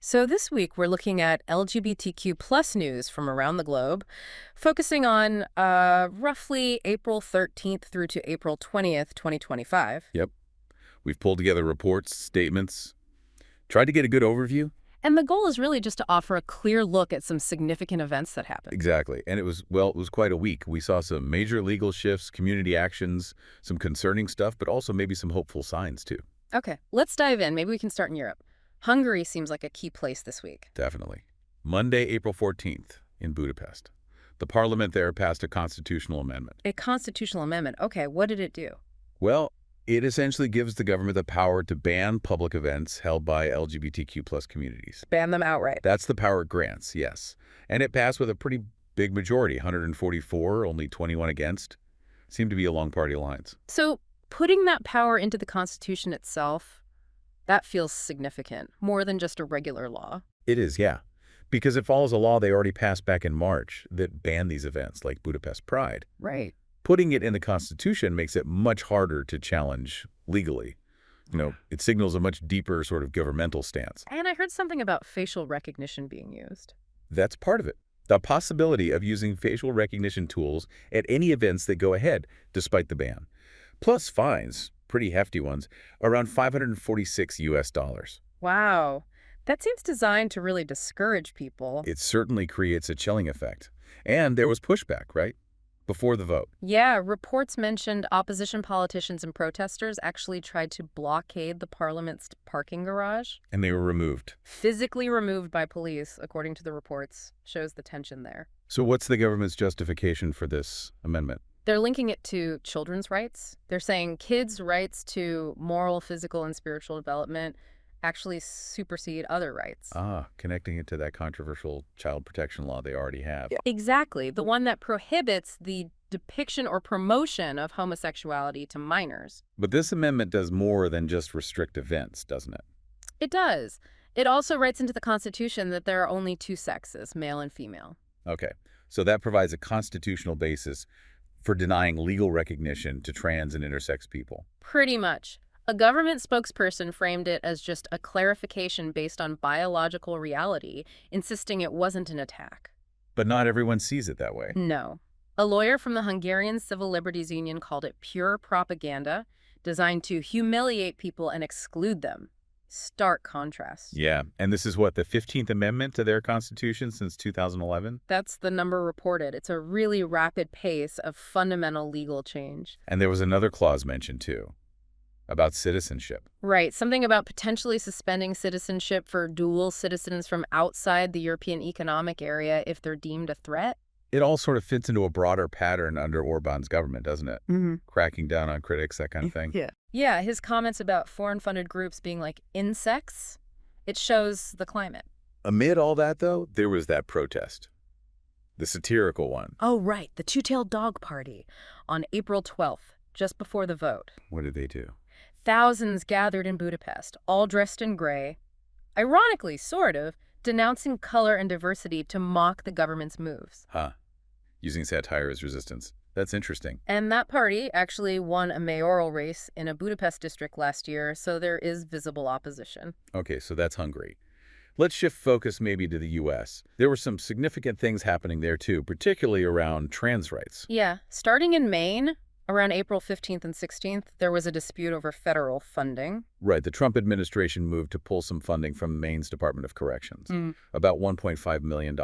So this week we're looking at LGBTQ plus news from around the globe, focusing on roughly April 13th through to April 20th, 2025. Yep. We've pulled together reports, statements, tried to get a good overview. And the goal is really just to offer a clear look at some significant events that happened. Exactly. And it was quite a week. We saw some major legal shifts, community actions, some concerning stuff, but also maybe some hopeful signs too. Okay, let's dive in. Maybe we can start in Europe. Hungary seems like a key place this week. Definitely. Monday, April 14th in Budapest. The parliament there passed a constitutional amendment. A constitutional amendment. Okay, what did it do? Well, it essentially gives the government the power to ban public events held by LGBTQ plus communities. Ban them outright. That's the power it grants, yes. And it passed with a pretty big majority, 144, only 21 against. Seemed to be along party lines. So putting that power into the Constitution itself, that feels significant, more than just a regular law. It is, yeah. Because it follows a law they already passed back in March that banned these events, like Budapest Pride. Right. Putting it in the Constitution makes it much harder to challenge legally. It signals a much deeper sort of governmental stance. And I heard something about facial recognition being used. That's part of it. The possibility of using facial recognition tools at any events that go ahead, despite the ban. Plus fines, pretty hefty ones, around $546 US. Wow. That seems designed to really discourage people. It certainly creates a chilling effect. And there was pushback, right? Before the vote. Yeah, reports mentioned opposition politicians and protesters actually tried to blockade the parliament's parking garage. And they were removed. Physically removed by police, according to the reports. Shows the tension there. So what's the government's justification for this amendment? They're linking it to children's rights. They're saying kids' rights to moral, physical, and spiritual development actually supersede other rights. Connecting it to that controversial child protection law they already have. Yeah. Exactly. The one that prohibits the depiction or promotion of homosexuality to minors. But this amendment does more than just restrict events, doesn't it? It does. It also writes into the Constitution that there are only two sexes, male and female. Okay. So that provides a constitutional basis for denying legal recognition to trans and intersex people. Pretty much. A government spokesperson framed it as just a clarification based on biological reality, insisting it wasn't an attack. But not everyone sees it that way. No. A lawyer from the Hungarian Civil Liberties Union called it pure propaganda, designed to humiliate people and exclude them. Stark contrast. Yeah, and this is what, the 15th Amendment to their Constitution since 2011? That's the number reported. It's a really rapid pace of fundamental legal change. And there was another clause mentioned, too, about citizenship. Right, something about potentially suspending citizenship for dual citizens from outside the European Economic Area if they're deemed a threat. It all sort of fits into a broader pattern under Orban's government, doesn't it? Mm-hmm. Cracking down on critics, that kind of thing. Yeah. Yeah, his comments about foreign-funded groups being like insects, it shows the climate. Amid all that, though, there was that protest. The satirical one. Oh, right, the two-tailed dog party on April 12th, just before the vote. What did they do? Thousands gathered in Budapest, all dressed in gray. Ironically, sort of, denouncing color and diversity to mock the government's moves. Using satire as resistance. That's interesting. And that party actually won a mayoral race in a Budapest district last year, so there is visible opposition. Okay, so that's Hungary. Let's shift focus maybe to the U.S. There were some significant things happening there, too, particularly around trans rights. Yeah, starting in Maine, around April 15th and 16th, there was a dispute over federal funding. Right, the Trump administration moved to pull some funding from Maine's Department of Corrections, about $1.5 million.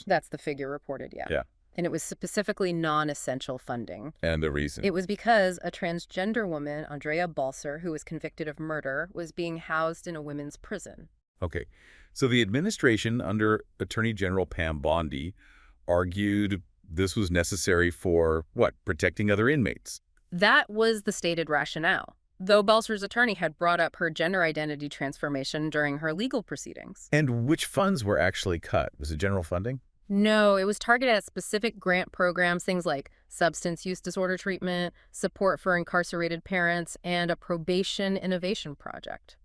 That's the figure reported, yeah. Yeah. And it was specifically non-essential funding. And the reason? It was because a transgender woman, Andrea Balcer, who was convicted of murder, was being housed in a women's prison. Okay, so the administration under Attorney General Pam Bondi argued this was necessary for, what, protecting other inmates? That was the stated rationale, though Balcer's attorney had brought up her gender identity transformation during her legal proceedings. And which funds were actually cut? Was it general funding? No, it was targeted at specific grant programs, things like substance use disorder treatment, support for incarcerated parents, and a probation innovation project.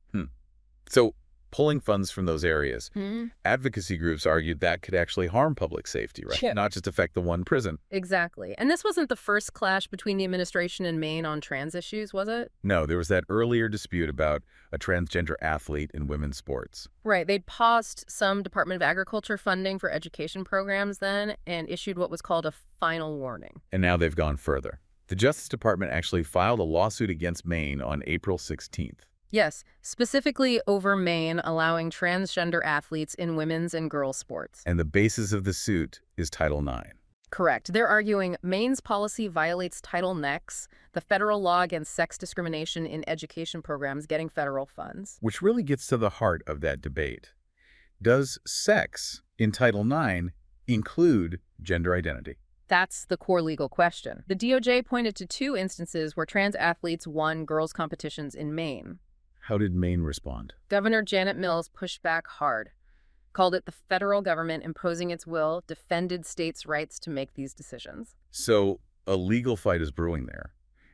So pulling funds from those areas. Hmm. Advocacy groups argued that could actually harm public safety, right? Yeah. Not just affect the one prison. Exactly. And this wasn't the first clash between the administration and Maine on trans issues, was it? No, there was that earlier dispute about a transgender athlete in women's sports. Right. They'd paused some Department of Agriculture funding for education programs then and issued what was called a final warning. And now they've gone further. The Justice Department actually filed a lawsuit against Maine on April 16th. Yes, specifically over Maine allowing transgender athletes in women's and girls' sports. And the basis of the suit is Title IX. Correct. They're arguing Maine's policy violates Title IX, the federal law against sex discrimination in education programs getting federal funds. Which really gets to the heart of that debate. Does sex in Title IX include gender identity? That's the core legal question. The DOJ pointed to 2 instances where trans athletes won girls' competitions in Maine. How did Maine respond? Governor Janet Mills pushed back hard, called it the federal government imposing its will, defended states' rights to make these decisions. So a legal fight is brewing there.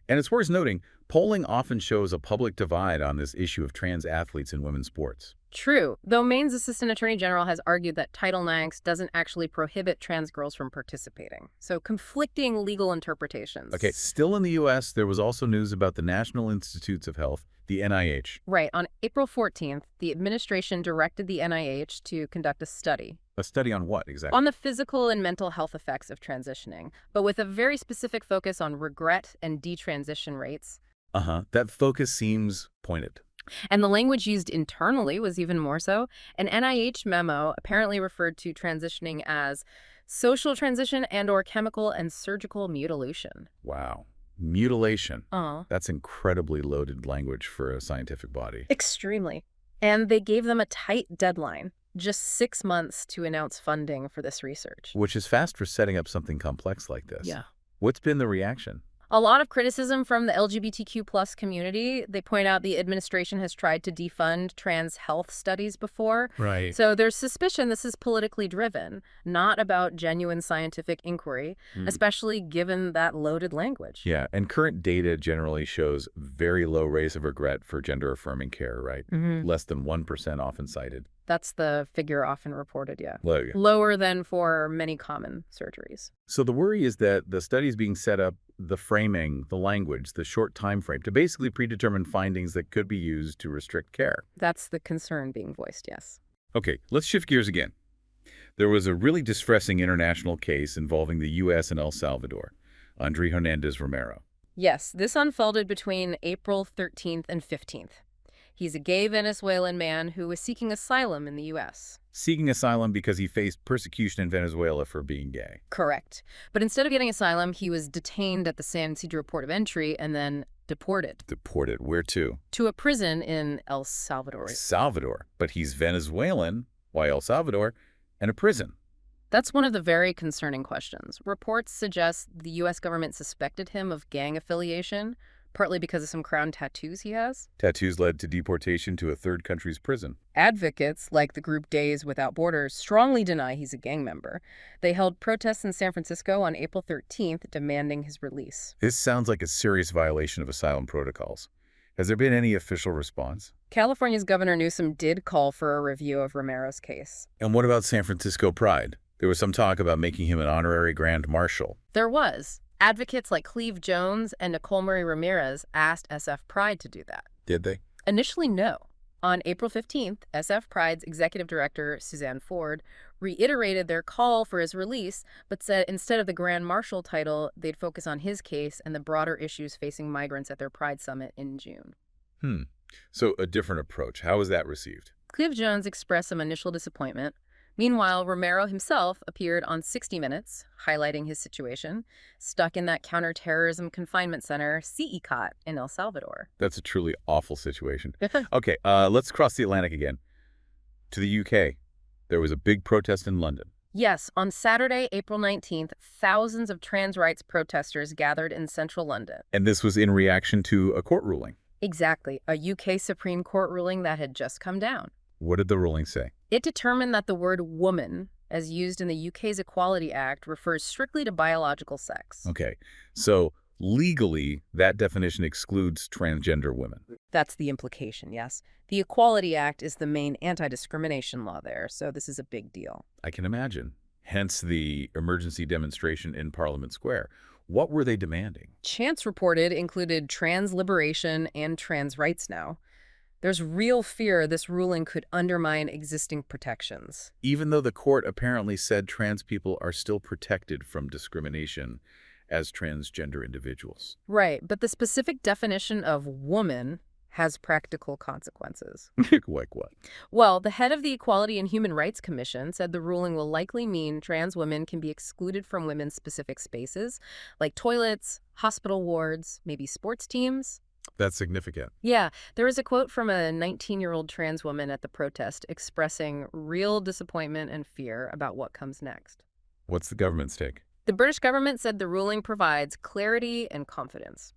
And it's worth noting, polling often shows a public divide on this issue of trans athletes in women's sports. True, though Maine's Assistant Attorney General has argued that Title IX doesn't actually prohibit trans girls from participating. So conflicting legal interpretations. Okay, still in the U.S., there was also news about the National Institutes of Health, the NIH. Right. On April 14th, the administration directed the NIH to conduct a study. A study on what exactly? On the physical and mental health effects of transitioning, but with a very specific focus on regret and detransition rates. That focus seems pointed. And the language used internally was even more so. An NIH memo apparently referred to transitioning as social transition and/or chemical and surgical mutilation. Wow. Mutilation. Oh. That's incredibly loaded language for a scientific body. Extremely. And they gave them a tight deadline, just 6 months to announce funding for this research. Which is fast for setting up something complex like this. Yeah. What's been the reaction? A lot of criticism from the LGBTQ plus community. They point out the administration has tried to defund trans health studies before. Right. So there's suspicion this is politically driven, not about genuine scientific inquiry, especially given that loaded language. Yeah, and current data generally shows very low rates of regret for gender-affirming care, right? Less than 1% often cited. That's the figure often reported, yeah. Low. Lower than for many common surgeries. So the worry is that the studies being set up, the framing, the language, the short time frame, to basically predetermine findings that could be used to restrict care. That's the concern being voiced, yes. Okay, let's shift gears again. There was a really distressing international case involving the U.S. and El Salvador, Andre Hernandez Romero. Yes, this unfolded between April 13th and 15th. He's a gay Venezuelan man who was seeking asylum in the U.S. Seeking asylum because he faced persecution in Venezuela for being gay. Correct. But instead of getting asylum, he was detained at the San Ysidro port of entry and then deported. Deported? Where to? To a prison in El Salvador. Salvador. But he's Venezuelan. Why El Salvador? And a prison. That's one of the very concerning questions. Reports suggest the U.S. government suspected him of gang affiliation, partly because of some crown tattoos he has. Tattoos led to deportation to a third country's prison. Advocates, like the group Days Without Borders, strongly deny he's a gang member. They held protests in San Francisco on April 13th demanding his release. This sounds like a serious violation of asylum protocols. Has there been any official response? California's Governor Newsom did call for a review of Romero's case. And what about San Francisco Pride? There was some talk about making him an honorary grand marshal. There was. Advocates like Cleve Jones and Nicole Marie Ramirez asked SF Pride to do that. Did they? Initially, no. On April 15th, SF Pride's executive director, Suzanne Ford, reiterated their call for his release, but said instead of the Grand Marshal title, they'd focus on his case and the broader issues facing migrants at their Pride Summit in June. So a different approach. How was that received? Cleve Jones expressed some initial disappointment. Meanwhile, Romero himself appeared on 60 Minutes, highlighting his situation, stuck in that counterterrorism confinement center, CECOT, in El Salvador. That's a truly awful situation. Okay, let's cross the Atlantic again. To the UK. There was a big protest in London. Yes, on Saturday, April 19th, thousands of trans rights protesters gathered in central London. And this was in reaction to a court ruling. Exactly, a UK Supreme Court ruling that had just come down. What did the ruling say? It determined that the word woman, as used in the UK's Equality Act, refers strictly to biological sex. Okay, so Legally, that definition excludes transgender women. That's the implication, yes. The Equality Act is the main anti-discrimination law there, so this is a big deal. I can imagine. Hence the emergency demonstration in Parliament Square. What were they demanding? Chance reported included trans liberation and trans rights now. There's real fear this ruling could undermine existing protections. Even though the court apparently said trans people are still protected from discrimination as transgender individuals. Right, but the specific definition of woman has practical consequences. Like what? Well, the head of the Equality and Human Rights Commission said the ruling will likely mean trans women can be excluded from women's specific spaces, like toilets, hospital wards, maybe sports teams. That's significant. Yeah, there was a quote from a 19-year-old trans woman at the protest expressing real disappointment and fear about what comes next. What's the government's take? The British government said the ruling provides clarity and confidence.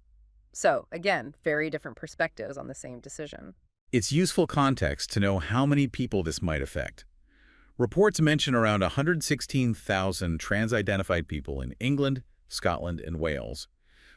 So, again, very different perspectives on the same decision. It's useful context to know how many people this might affect. Reports mention around 116,000 trans-identified people in England, Scotland, and Wales,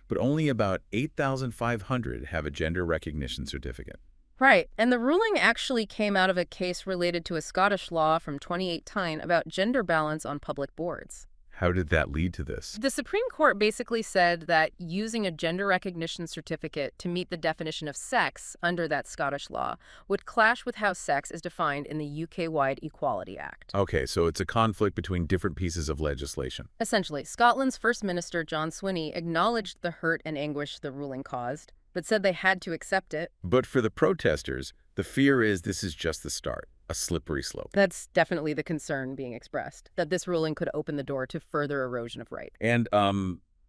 but only about 8,500 have a gender recognition certificate. Right, and the ruling actually came out of a case related to a Scottish law from 2018 about gender balance on public boards. How did that lead to this? The Supreme Court basically said that using a gender recognition certificate to meet the definition of sex under that Scottish law would clash with how sex is defined in the UK-wide Equality Act. Okay, so it's a conflict between different pieces of legislation. Essentially, Scotland's First Minister John Swinney acknowledged the hurt and anguish the ruling caused, but said they had to accept it. But for the protesters, the fear is this is just the start, a slippery slope. That's definitely the concern being expressed, that this ruling could open the door to further erosion of rights. And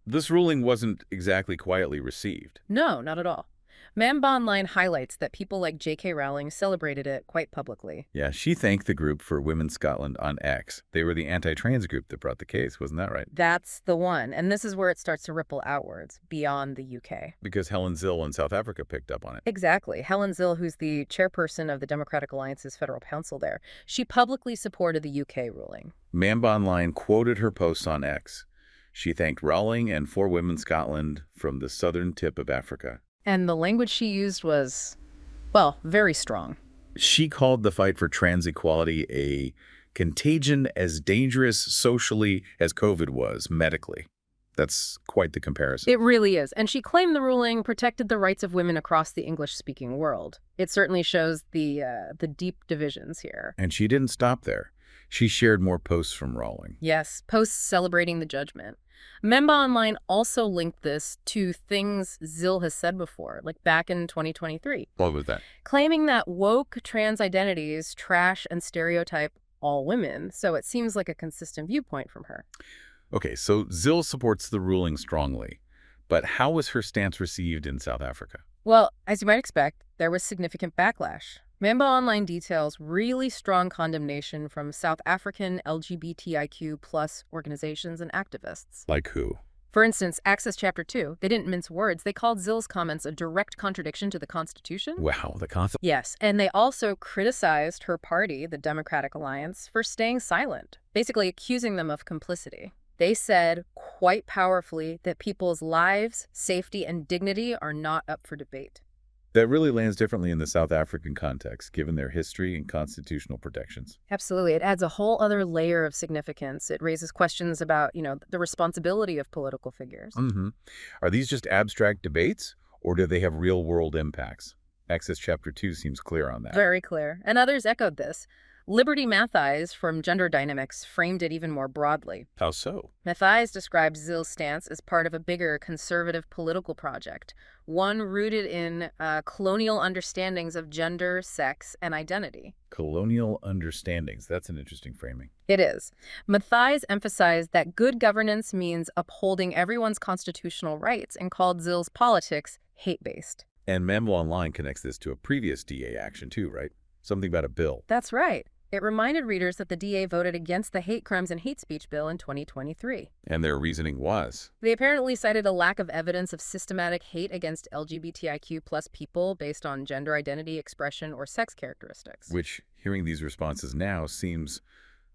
this ruling wasn't exactly quietly received. No, not at all. Mamba Online highlights that people like J.K. Rowling celebrated it quite publicly. Yeah, she thanked the group for Women's Scotland on X. They were the anti-trans group that brought the case, wasn't that right? That's the one. And this is where it starts to ripple outwards, beyond the UK. Because Helen Zille in South Africa picked up on it. Exactly. Helen Zille, who's the chairperson of the Democratic Alliance's federal council there, she publicly supported the UK ruling. Mamba Online quoted her posts on X. She thanked Rowling and For Women's Scotland from the southern tip of Africa. And the language she used was, well, very strong. She called the fight for trans equality a contagion as dangerous socially as COVID was medically. That's quite the comparison. It really is. And she claimed the ruling protected the rights of women across the English-speaking world. It certainly shows the deep divisions here. And she didn't stop there. She shared more posts from Rowling. Yes, posts celebrating the judgment. Memba Online also linked this to things Zille has said before, like back in 2023. What was that? Claiming that woke trans identities trash and stereotype all women, so it seems like a consistent viewpoint from her. Okay, so Zille supports the ruling strongly, but how was her stance received in South Africa? Well, as you might expect, there was significant backlash. Memba Online details really strong condemnation from South African LGBTIQ+ organizations and activists. Like who? For instance, Access Chapter 2, they didn't mince words. They called Zille's comments a direct contradiction to the Constitution. Wow, the concept. Yes, and they also criticized her party, the Democratic Alliance, for staying silent, basically accusing them of complicity. They said, quite powerfully, that people's lives, safety, and dignity are not up for debate. That really lands differently in the South African context, given their history and constitutional protections. Absolutely. It adds a whole other layer of significance. It raises questions about, the responsibility of political figures. Are these just abstract debates, or do they have real-world impacts? Access Chapter 2 seems clear on that. Very clear. And others echoed this. Liberty Matthijs from Gender Dynamics framed it even more broadly. How so? Matthijs describes Zille's stance as part of a bigger conservative political project, one rooted in colonial understandings of gender, sex, and identity. Colonial understandings. That's an interesting framing. It is. Matthijs emphasized that good governance means upholding everyone's constitutional rights and called Zille's politics hate-based. And Memo Online connects this to a previous DA action too, right? Something about a bill. That's right. It reminded readers that the DA voted against the Hate Crimes and Hate Speech bill in 2023. And their reasoning was? They apparently cited a lack of evidence of systematic hate against LGBTIQ+ people based on gender identity, expression, or sex characteristics. Which, hearing these responses now, seems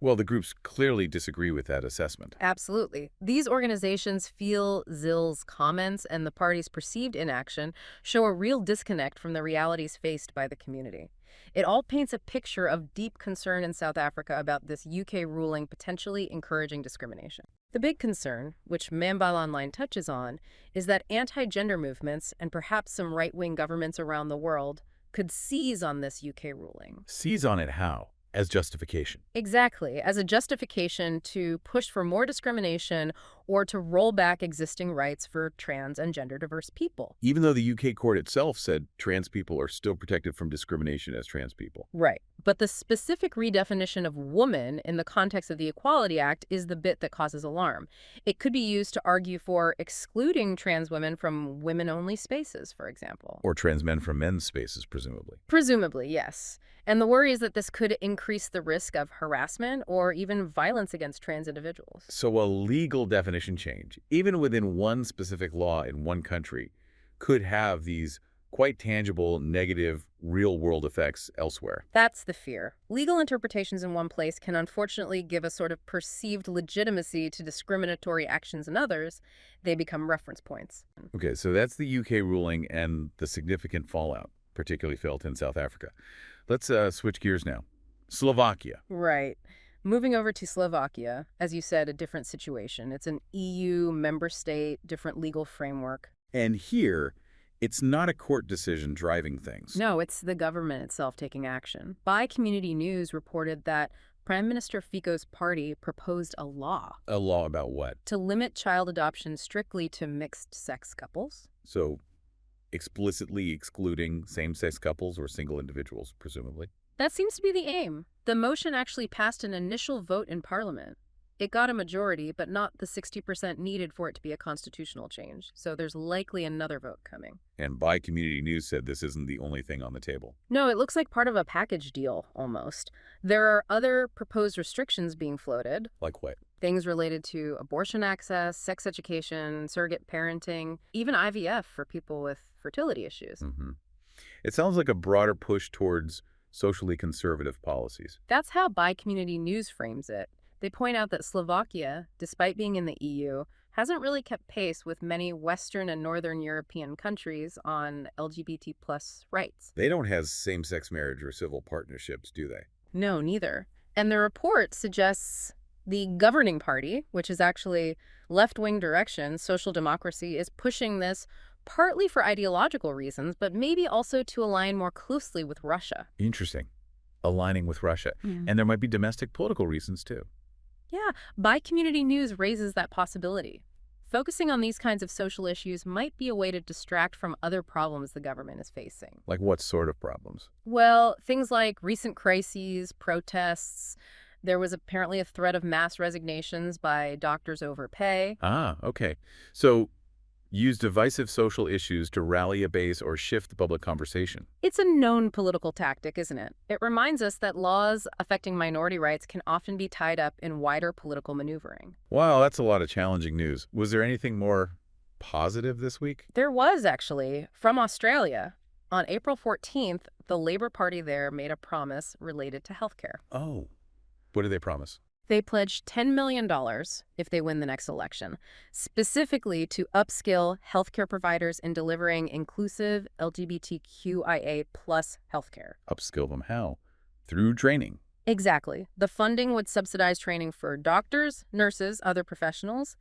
Well, the groups clearly disagree with that assessment. Absolutely. These organizations feel Zill's comments and the party's perceived inaction show a real disconnect from the realities faced by the community. It all paints a picture of deep concern in South Africa about this UK ruling potentially encouraging discrimination. The big concern, which Mambal Online touches on, is that anti-gender movements and perhaps some right-wing governments around the world could seize on this UK ruling. Seize on it how? As justification. Exactly, as a justification to push for more discrimination or to roll back existing rights for trans and gender diverse people. Even though the UK court itself said trans people are still protected from discrimination as trans people. Right. But the specific redefinition of woman in the context of the Equality Act is the bit that causes alarm. It could be used to argue for excluding trans women from women-only spaces, for example. Or trans men from men's spaces, presumably. Presumably, yes. And the worry is that this could increase the risk of harassment or even violence against trans individuals. So a legal definition change, even within one specific law in one country, could have these quite tangible, negative, real-world effects elsewhere. That's the fear. Legal interpretations in one place can unfortunately give a sort of perceived legitimacy to discriminatory actions in others. They become reference points. Okay, so that's the UK ruling and the significant fallout, particularly felt in South Africa. Let's switch gears now. Slovakia. Right. Moving over to Slovakia, as you said, a different situation. It's an EU member state, different legal framework. And here, it's not a court decision driving things. No, it's the government itself taking action. By Community News reported that Prime Minister Fico's party proposed a law. A law about what? To limit child adoption strictly to mixed-sex couples. So explicitly excluding same-sex couples or single individuals, presumably. That seems to be the aim. The motion actually passed an initial vote in Parliament. It got a majority, but not the 60% needed for it to be a constitutional change. So there's likely another vote coming. And By Community News said this isn't the only thing on the table. No, it looks like part of a package deal, almost. There are other proposed restrictions being floated. Like what? Things related to abortion access, sex education, surrogate parenting, even IVF for people with fertility issues. It sounds like a broader push towards socially conservative policies. That's how By Community News frames it. They point out that Slovakia, despite being in the EU, hasn't really kept pace with many Western and Northern European countries on LGBT plus rights. They don't have same-sex marriage or civil partnerships, do they? No, neither. And the report suggests the governing party, which is actually left-wing direction, social democracy, is pushing this partly for ideological reasons, but maybe also to align more closely with Russia. Interesting. Aligning with Russia. And there might be domestic political reasons, too. Yeah, By Community News raises that possibility. Focusing on these kinds of social issues might be a way to distract from other problems the government is facing. Like what sort of problems? Well, things like recent crises, protests. There was apparently a threat of mass resignations by doctors over pay. Ah, okay. So use divisive social issues to rally a base or shift the public conversation. It's a known political tactic, isn't it? It reminds us that laws affecting minority rights can often be tied up in wider political maneuvering. Wow, that's a lot of challenging news. Was there anything more positive this week? There was, actually, from Australia. On April 14th, the Labour Party there made a promise related to healthcare. Oh, what did they promise? They pledged $10 million if they win the next election, specifically to upskill healthcare providers in delivering inclusive LGBTQIA plus healthcare. Upskill them how? Through training. Exactly. The funding would subsidize training for doctors, nurses, other professionals,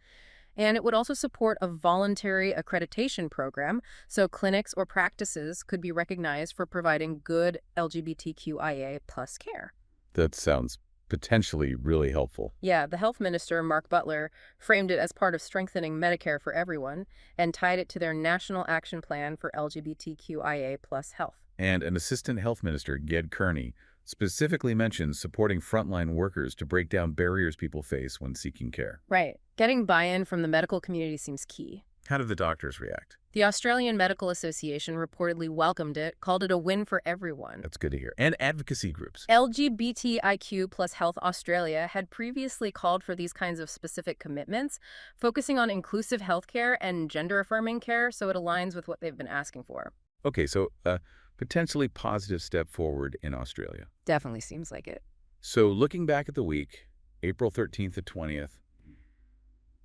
and it would also support a voluntary accreditation program so clinics or practices could be recognized for providing good LGBTQIA plus care. That sounds potentially really helpful. Yeah, the health minister, Mark Butler, framed it as part of strengthening Medicare for everyone and tied it to their National Action Plan for LGBTQIA plus health. And an assistant health minister, Ged Kearney, specifically mentions supporting frontline workers to break down barriers people face when seeking care. Right. Getting buy-in from the medical community seems key. How did the doctors react? The Australian Medical Association reportedly welcomed it, called it a win for everyone. That's good to hear. And advocacy groups. LGBTIQ plus Health Australia had previously called for these kinds of specific commitments, focusing on inclusive healthcare and gender-affirming care, so it aligns with what they've been asking for. Okay, so a potentially positive step forward in Australia. Definitely seems like it. So looking back at the week, April 13th to 20th,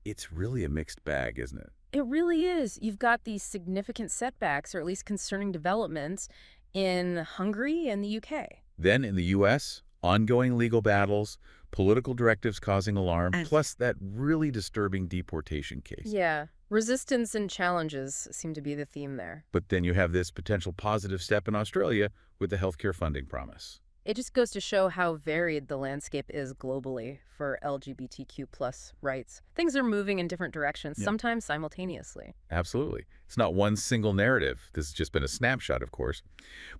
it's really a mixed bag, isn't it? It really is. You've got these significant setbacks, or at least concerning developments, in Hungary and the UK. Then in the U.S., ongoing legal battles, political directives causing alarm, plus that really disturbing deportation case. Yeah. Resistance and challenges seem to be the theme there. But then you have this potential positive step in Australia with the healthcare funding promise. It just goes to show how varied the landscape is globally for LGBTQ plus rights. Things are moving in different directions, Yeah. sometimes simultaneously. Absolutely. It's not one single narrative. This has just been a snapshot, of course.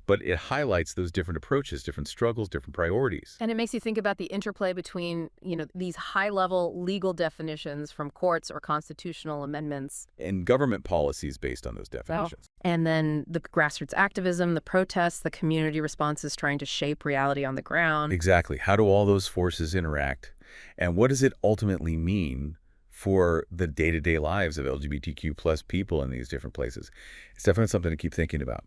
But it highlights those different approaches, different struggles, different priorities. And it makes you think about the interplay between, these high-level legal definitions from courts or constitutional amendments, And government policies based on those definitions. and then the grassroots activism, the protests, the community responses trying to shape reality on the ground. Exactly. How do all those forces interact? And what does it ultimately mean for the day-to-day lives of LGBTQ plus people in these different places? It's definitely something to keep thinking about.